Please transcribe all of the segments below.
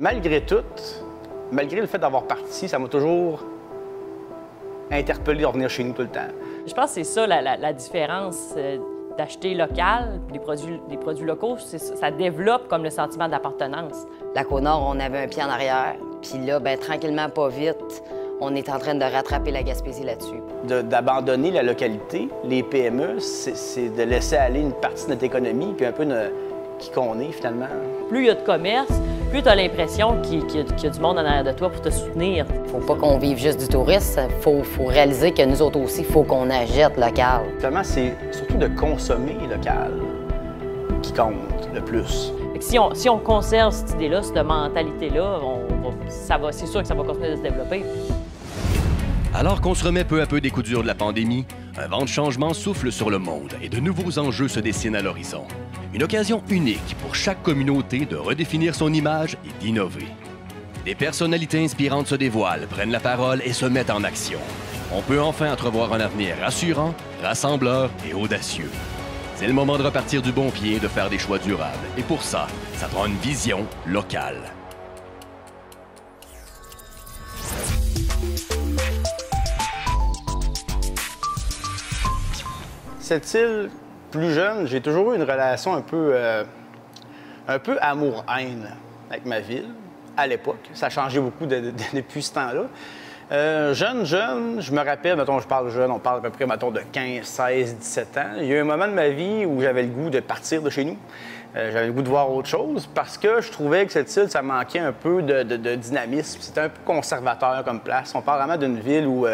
Malgré tout, malgré le fait d'avoir parti, ça m'a toujours interpellé de revenir chez nous tout le temps. Je pense que c'est ça la différence d'acheter local, puis les produits locaux, ça développe comme le sentiment d'appartenance. La Côte-Nord, on avait un pied en arrière, puis là, bien, tranquillement, pas vite, on est en train de rattraper la Gaspésie là-dessus. D'abandonner la localité, les PME, c'est de laisser aller une partie de notre économie, puis un peu qui qu'on est finalement. Plus il y a de commerce, plus tu as l'impression qu'il y a du monde en arrière de toi pour te soutenir. Faut pas qu'on vive juste du tourisme, faut réaliser que nous autres aussi, il faut qu'on achète local. Finalement, c'est surtout de consommer local qui compte le plus. Fait que si on conserve cette idée-là, cette mentalité-là, c'est sûr que ça va continuer de se développer. Alors qu'on se remet peu à peu des coups durs de la pandémie, un vent de changement souffle sur le monde et de nouveaux enjeux se dessinent à l'horizon. Une occasion unique pour chaque communauté de redéfinir son image et d'innover. Des personnalités inspirantes se dévoilent, prennent la parole et se mettent en action. On peut enfin entrevoir un avenir rassurant, rassembleur et audacieux. C'est le moment de repartir du bon pied et de faire des choix durables. Et pour ça, ça prend une vision locale. Cette île, plus jeune, j'ai toujours eu une relation un peu amour-haine avec ma ville, à l'époque. Ça a changé beaucoup depuis ce temps-là. Jeune, je me rappelle, mettons, je parle jeune, on parle à peu près, mettons, de 15, 16, 17 ans. Il y a eu un moment de ma vie où j'avais le goût de partir de chez nous. J'avais le goût de voir autre chose parce que je trouvais que cette île, ça manquait un peu de dynamisme. C'était un peu conservateur comme place. On parle vraiment d'une ville où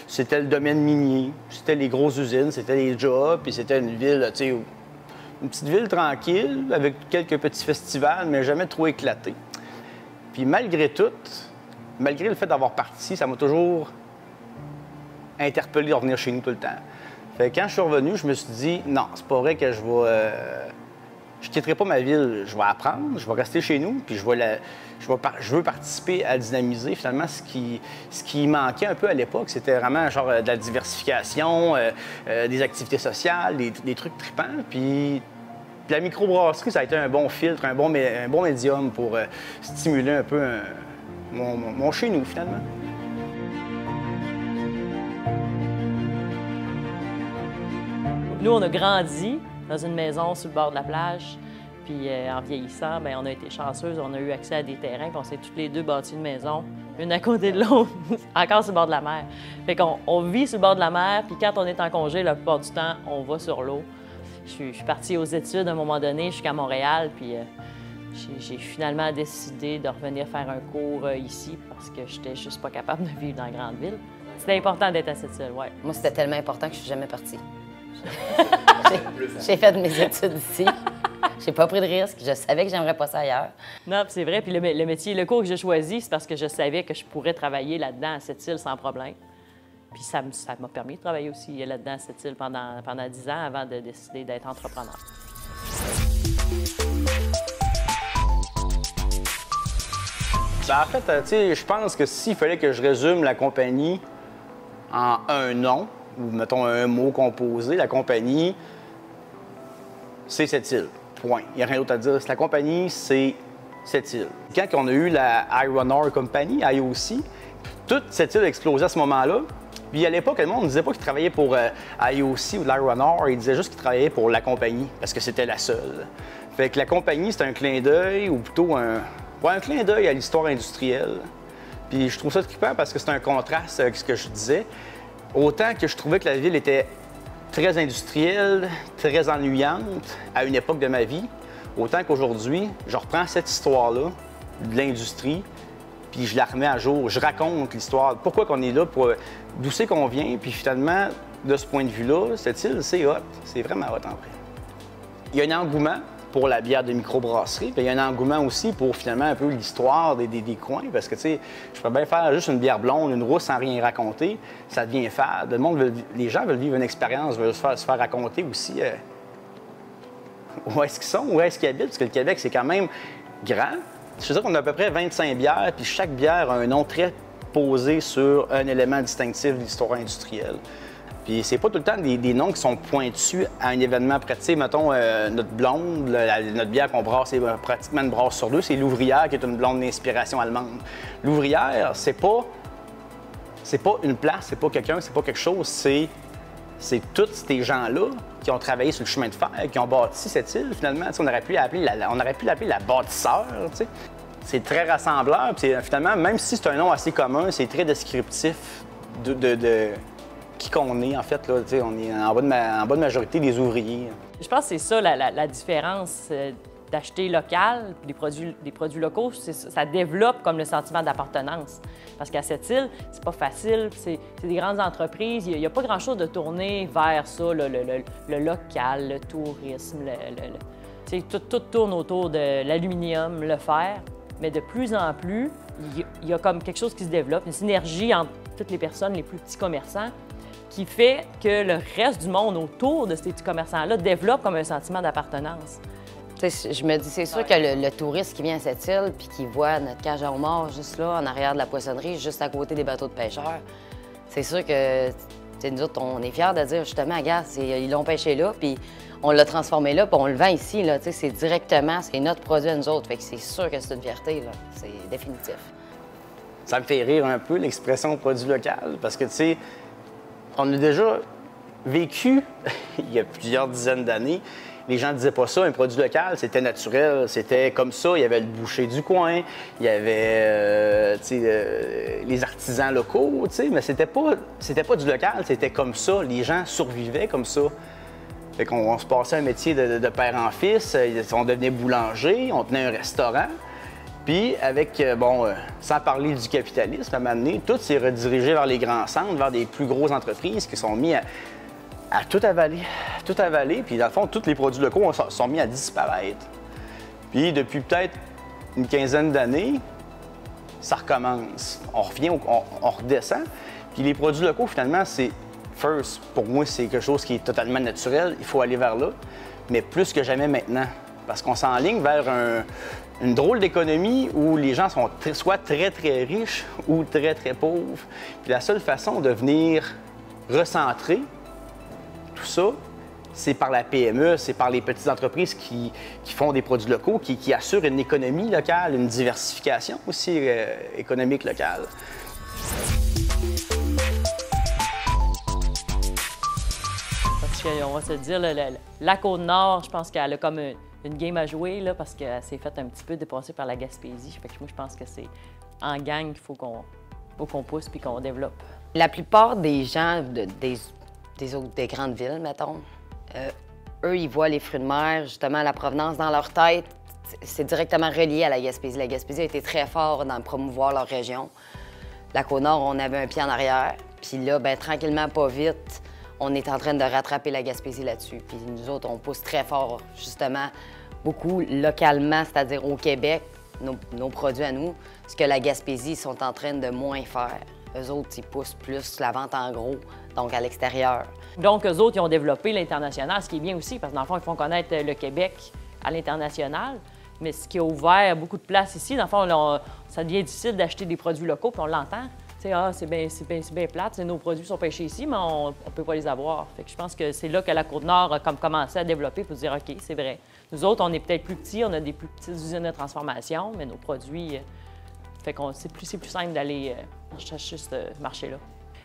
c'était le domaine minier, c'était les grosses usines, c'était les jobs, puis c'était une ville, tu sais, une petite ville tranquille avec quelques petits festivals, mais jamais trop éclatée. Puis malgré tout, malgré le fait d'avoir parti, ça m'a toujours interpellé de revenir chez nous tout le temps. Fait que quand je suis revenu, je me suis dit, non, c'est pas vrai que je vais... je quitterai pas ma ville, je vais apprendre, je vais rester chez nous, puis je veux participer à dynamiser finalement ce qui manquait un peu à l'époque. C'était vraiment genre de la diversification, des activités sociales, des trucs tripants. Puis la microbrasserie, ça a été un bon filtre, un bon médium pour stimuler un peu mon chez nous finalement. Nous, on a grandi dans une maison sur le bord de la plage. Puis en vieillissant, bien, on a été chanceuses, on a eu accès à des terrains, puis on s'est toutes les deux bâties une maison, une à côté de l'autre, encore sur le bord de la mer. Fait qu'on vit sur le bord de la mer, puis quand on est en congé, la plupart du temps, on va sur l'eau. Je suis partie aux études à un moment donné jusqu'à Montréal, puis j'ai finalement décidé de revenir faire un cours ici parce que j'étais juste pas capable de vivre dans la grande ville. C'était important d'être à cette île, oui. Moi, c'était tellement important que je suis jamais partie. J'ai fait mes études ici. J'ai pas pris de risque. Je savais que j'aimerais pas ça ailleurs. Non, c'est vrai. Puis le cours que j'ai choisi, c'est parce que je savais que je pourrais travailler là-dedans à cette île sans problème. Puis ça m'a permis de travailler aussi là-dedans à cette île pendant 10 ans avant de décider d'être entrepreneur. Ben, en fait, tu sais, je pense que s'il fallait que je résume la compagnie en un nom, ou mettons un mot composé, la compagnie, c'est cette île. Point. Il n'y a rien d'autre à dire. La compagnie, c'est cette île. Quand on a eu la Iron Ore Company, IOC, toute cette île a explosé à ce moment-là. Puis à l'époque, le monde ne disait pas qu'il travaillait pour IOC ou l'Iron Ore, il disait juste qu'il travaillait pour la compagnie, parce que c'était la seule. Fait que la compagnie, c'est un clin d'œil, ou plutôt un clin d'œil à l'histoire industrielle. Puis je trouve ça trippant parce que c'est un contraste avec ce que je disais. Autant que je trouvais que la ville était très industrielle, très ennuyante à une époque de ma vie, autant qu'aujourd'hui, je reprends cette histoire-là de l'industrie, puis je la remets à jour. Je raconte l'histoire, pourquoi qu'on est là, d'où c'est qu'on vient, puis finalement, de ce point de vue-là, cette île, c'est hot. C'est vraiment hot, en vrai. Il y a un engouement pour la bière de microbrasserie, puis il y a un engouement aussi pour finalement un peu l'histoire des coins, parce que, tu sais, je peux bien faire juste une bière blonde, une rousse sans rien raconter, ça devient fade. Les gens veulent vivre une expérience, veulent se faire raconter aussi où est-ce qu'ils sont, où est-ce qu'ils habitent, parce que le Québec, c'est quand même grand. Je veux dire qu'on a à peu près 25 bières, puis chaque bière a un nom très posé sur un élément distinctif de l'histoire industrielle. Puis c'est pas tout le temps des noms qui sont pointus à un événement pratique. Mettons, notre blonde, notre bière qu'on brasse, c'est pratiquement une brasse sur deux, c'est l'Ouvrière, qui est une blonde d'inspiration allemande. L'Ouvrière, c'est pas une place, c'est pas quelqu'un, c'est pas quelque chose, c'est tous ces gens-là qui ont travaillé sur le chemin de fer, qui ont bâti cette île, finalement. T'sais, on aurait pu l'appeler la bâtisseur, t'sais. C'est très rassembleur, puis finalement, même si c'est un nom assez commun, c'est très descriptif de qui qu'on est, en fait. Là, on est en bas de majorité des ouvriers. Je pense que c'est ça la différence d'acheter local, des produits locaux, ça développe comme le sentiment d'appartenance. Parce qu'à cette île, c'est pas facile, c'est des grandes entreprises, il n'y a pas grand-chose de tourner vers ça, le local, le tourisme, tout tourne autour de l'aluminium, le fer. Mais de plus en plus, il y a comme quelque chose qui se développe, une synergie entre toutes les personnes, les plus petits commerçants, qui fait que le reste du monde autour de ces petits commerçants-là développe comme un sentiment d'appartenance. Je me dis, c'est sûr que le touriste qui vient à cette île puis qui voit notre cage à homards juste là, en arrière de la poissonnerie, juste à côté des bateaux de pêcheurs, c'est sûr que nous autres, on est fiers de dire justement, regarde, ils l'ont pêché là, puis on l'a transformé là, puis on le vend ici. C'est directement, c'est notre produit à nous autres. Fait que c'est sûr que c'est une fierté, là. C'est définitif. Ça me fait rire un peu l'expression produit local, parce que, tu sais, on a déjà vécu, il y a plusieurs dizaines d'années, les gens ne disaient pas ça, un produit local, c'était naturel, c'était comme ça. Il y avait le boucher du coin, il y avait les artisans locaux, mais c'était pas du local, c'était comme ça. Les gens survivaient comme ça. Fait qu'on se passait un métier de père en fils, on devenait boulanger, on tenait un restaurant. Puis avec, sans parler du capitalisme, à un moment donné, tout s'est redirigé vers les grands centres, vers des plus grosses entreprises qui sont mis à tout avaler. Puis dans le fond, tous les produits locaux sont mis à disparaître. Puis depuis peut-être une quinzaine d'années, ça recommence. On revient, on redescend. Puis les produits locaux, finalement, c'est first. Pour moi, c'est quelque chose qui est totalement naturel. Il faut aller vers là, mais plus que jamais maintenant. Parce qu'on s'enligne vers une drôle d'économie où les gens sont soit très, très riches ou très, très pauvres. Puis la seule façon de venir recentrer tout ça, c'est par la PME, c'est par les petites entreprises qui font des produits locaux, qui assurent une économie locale, une diversification aussi économique locale. Parce qu'on va se dire, la Côte-Nord, je pense qu'elle a comme une game à jouer, là, parce qu'elle s'est faite un petit peu dépasser par la Gaspésie. Fait que moi, je pense que c'est en gang qu'il faut qu'on pousse puis qu'on développe. La plupart des gens des grandes villes, mettons, eux, ils voient les fruits de mer, justement, la provenance dans leur tête. C'est directement relié à la Gaspésie. La Gaspésie a été très fort dans promouvoir leur région. La Côte-Nord, on avait un pied en arrière. Puis là, bien, tranquillement, pas vite, on est en train de rattraper la Gaspésie là-dessus. Puis nous autres, on pousse très fort, justement, beaucoup localement, c'est-à-dire au Québec, nos produits à nous, ce que la Gaspésie sont en train de moins faire. Eux autres, ils poussent plus la vente en gros, donc à l'extérieur. Donc, eux autres, ils ont développé l'international, ce qui est bien aussi, parce que dans le fond, ils font connaître le Québec à l'international. Mais ce qui a ouvert beaucoup de place ici, dans le fond, ça devient difficile d'acheter des produits locaux, puis on l'entend. Tu sais, c'est bien plate, nos produits sont pêchés ici, mais on ne peut pas les avoir. Fait que je pense que c'est là que la Côte-Nord a commencé à développer pour dire, OK, c'est vrai. Nous autres, on est peut-être plus petits, on a des plus petites usines de transformation, mais nos produits... Fait que c'est plus simple d'aller chercher ce marché-là.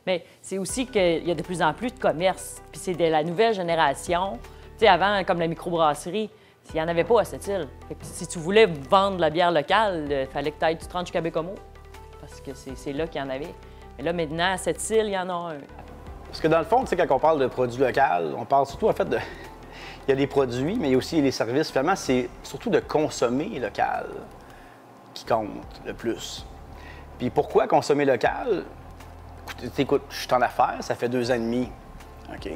Mais c'est aussi qu'il y a de plus en plus de commerce. Puis c'est de la nouvelle génération. Tu sais, avant, comme la microbrasserie, il n'y en avait pas à cette île. Fait que si tu voulais vendre de la bière locale, il fallait que tu te rendes jusqu'à Bécomo. Parce que c'est là qu'il y en avait. Mais là, maintenant, à cette île, il y en a un. Parce que dans le fond, tu sais, quand on parle de produits locaux, on parle surtout, en fait, il y a des produits, mais il y a aussi les services. Finalement, c'est surtout de consommer local qui compte le plus. Puis pourquoi consommer local? Écoute, je suis en affaires, ça fait 2 ans et demi. OK?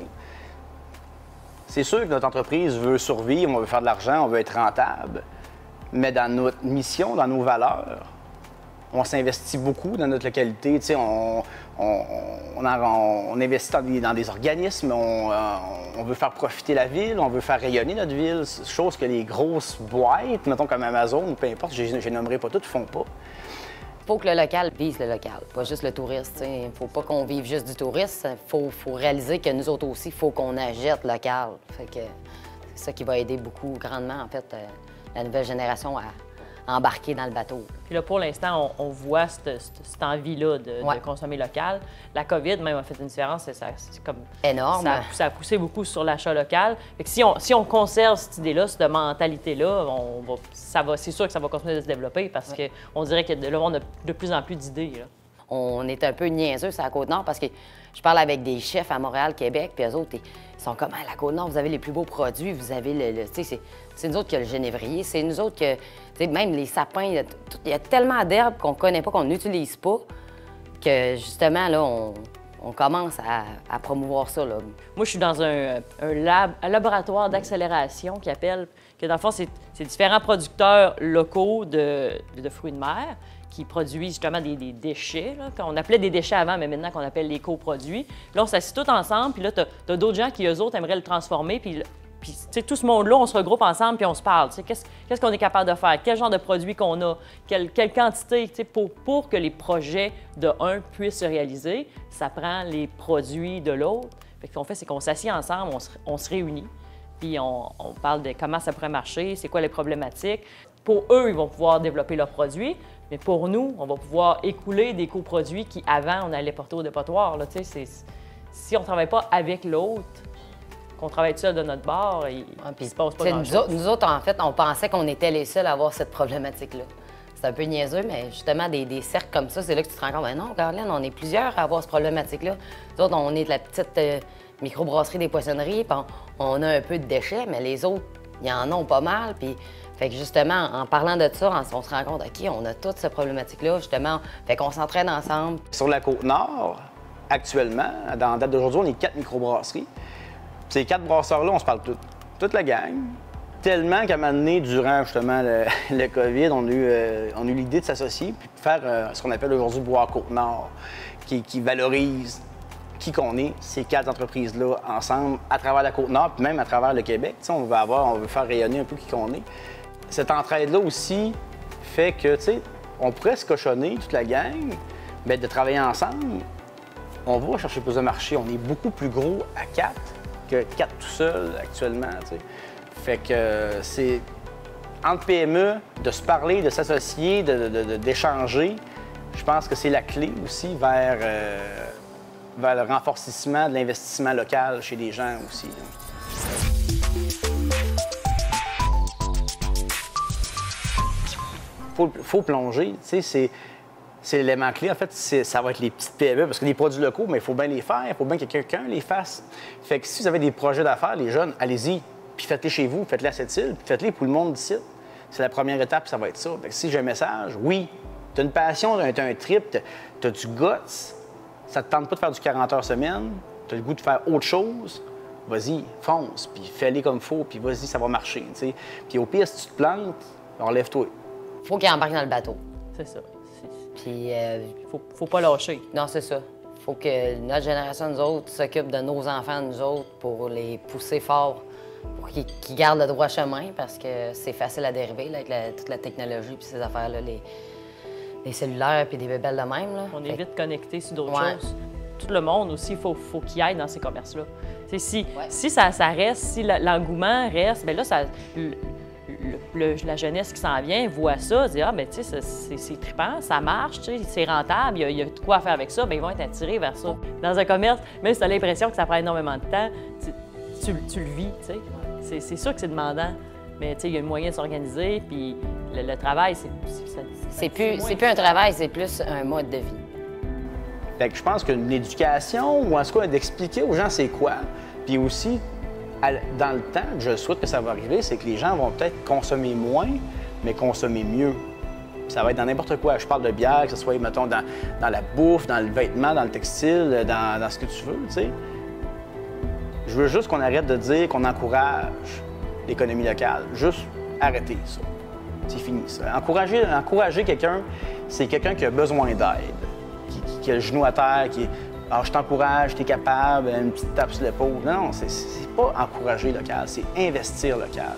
C'est sûr que notre entreprise veut survivre, on veut faire de l'argent, on veut être rentable, mais dans notre mission, dans nos valeurs, on s'investit beaucoup dans notre localité. Tu sais, on investit dans des organismes, on veut faire profiter la ville, on veut faire rayonner notre ville, chose que les grosses boîtes, mettons comme Amazon, peu importe, je ne les nommerai pas toutes, ne font pas. faut que le local vise le local, pas juste le touriste. Il ne faut pas qu'on vive juste du tourisme. Il faut réaliser que nous autres aussi, il faut qu'on achète local. Fait que c'est ça qui va aider beaucoup grandement, en fait, la nouvelle génération à embarquer dans le bateau. Puis là, pour l'instant, on voit cette envie-là de consommer local. La COVID, même, a fait une différence. C'est comme... Énorme. Ça a poussé beaucoup sur l'achat local. Fait que si on conserve cette idée-là, cette mentalité-là, c'est sûr que ça va continuer de se développer parce qu'on dirait que le monde a de plus en plus d'idées. Là. On est un peu niaiseux sur la Côte-Nord parce que je parle avec des chefs à Montréal, Québec, puis eux autres, ils sont comme à la Côte-Nord, vous avez les plus beaux produits, vous avez c'est nous autres qui a le génévrier, c'est nous autres que, même les sapins, il y a tellement d'herbes qu'on connaît pas, qu'on n'utilise pas, que justement, là, on commence à promouvoir ça. Là. Moi, je suis dans un laboratoire d'accélération qui appelle, que dans le fond, c'est différents producteurs locaux de fruits de mer qui produisent justement des déchets. Là, qu'on appelait des déchets avant, mais maintenant qu'on appelle les coproduits. Là, on s'assied tous ensemble, puis là, tu as d'autres gens qui, eux autres, aimeraient le transformer, puis tout ce monde-là, on se regroupe ensemble, puis on se parle. Qu'est-ce qu'on est capable de faire? Quel genre de produit qu'on a? Quelle quantité? Pour que les projets de un puissent se réaliser, ça prend les produits de l'autre. Ce qu'on fait, c'est qu'on s'assied ensemble, on se réunit, puis on parle de comment ça pourrait marcher, c'est quoi les problématiques. Pour eux, ils vont pouvoir développer leurs produits, mais pour nous, on va pouvoir écouler des coproduits qui, avant, on allait porter au dépotoir. Là, si on ne travaille pas avec l'autre, qu'on travaille seul de notre bord, il ne se passe pas grand-chose. Nous autres, en fait, on pensait qu'on était les seuls à avoir cette problématique-là. C'est un peu niaiseux, mais justement, des cercles comme ça, c'est là que tu te rends compte, ben non, Caroline, on est plusieurs à avoir cette problématique-là. Nous autres, on est de la petite microbrasserie des poissonneries, puis on a un peu de déchets, mais les autres, ils en ont pas mal, puis... Fait que justement, en parlant de ça, on se rend compte, OK, on a toute cette problématique-là, justement. Fait qu'on s'entraîne ensemble. Sur la Côte-Nord, actuellement, dans la date d'aujourd'hui, on est 4 microbrasseries. Ces 4 brasseurs-là, on se parle toute la gang. Tellement qu'à un moment donné, durant justement le COVID, on a eu l'idée de s'associer puis de faire ce qu'on appelle aujourd'hui Boire Côte-Nord, qui valorise qui qu'on est, ces 4 entreprises-là, ensemble, à travers la Côte-Nord, puis même à travers le Québec. On veut faire rayonner un peu qui qu'on est. Cette entraide-là aussi fait que, tu sais, on pourrait se cochonner, toute la gang, mais de travailler ensemble, on va chercher plus de marché. On est beaucoup plus gros à 4 que 4 tout seul actuellement, tu sais. Fait que c'est entre PME, de se parler, de s'associer, d'échanger, je pense que c'est la clé aussi vers le renforcement de l'investissement local chez les gens aussi. Faut plonger, tu sais, c'est l'élément clé. En fait, ça va être les petites PME, parce que les produits locaux, mais il faut bien les faire, il faut bien que quelqu'un les fasse. Fait que si vous avez des projets d'affaires, les jeunes, allez-y, puis faites-les chez vous, faites-les à cette île, puis faites-les pour le monde d'ici. C'est la première étape, ça va être ça. Fait que si j'ai un message, oui, tu as une passion, tu as un trip, tu as du guts, ça te tente pas de faire du 40 heures semaine, tu as le goût de faire autre chose, vas-y, fonce, puis fais-les comme il faut, puis vas-y, ça va marcher. T'sais. Puis au pire, si tu te plantes, enlève-toi. Faut qu'il embarque dans le bateau. C'est ça. Puis... faut pas lâcher. Non, c'est ça. Faut que notre génération, nous autres, s'occupe de nos enfants, nous autres, pour les pousser fort, pour qu'ils gardent le droit chemin, parce que c'est facile à dériver là, avec toute la technologie puis ces affaires-là, les cellulaires puis des bébelles de même. Là. On est vite connectés sur d'autres choses. Tout le monde aussi, il faut qu'il aille dans ces commerces-là. Si ça reste, si l'engouement reste, bien là, la jeunesse qui s'en vient voit ça, dit « Ah, bien, tu sais, c'est trippant, ça marche, tu sais, c'est rentable, il y a de quoi faire avec ça, bien, ils vont être attirés vers ça. » Dans un commerce, même si tu as l'impression que ça prend énormément de temps, tu le vis, tu sais. C'est sûr que c'est demandant, mais tu sais, il y a un moyen de s'organiser, puis le travail, c'est plus un travail, c'est plus un mode de vie. Fait que je pense qu'une éducation, ou en tout cas d'expliquer aux gens c'est quoi, puis aussi, dans le temps, je souhaite que ça va arriver, c'est que les gens vont peut-être consommer moins, mais consommer mieux. Ça va être dans n'importe quoi. Je parle de bière, que ce soit, mettons, dans la bouffe, dans le vêtement, dans le textile, dans ce que tu veux, tu sais. Je veux juste qu'on arrête de dire qu'on encourage l'économie locale. Juste arrêter ça. C'est fini, ça. Encourager quelqu'un, c'est quelqu'un qui a besoin d'aide, qui a le genou à terre, qui... Alors, je t'encourage, tu es capable, une petite tape sur l'épaule. Non, c'est pas encourager local, c'est investir local.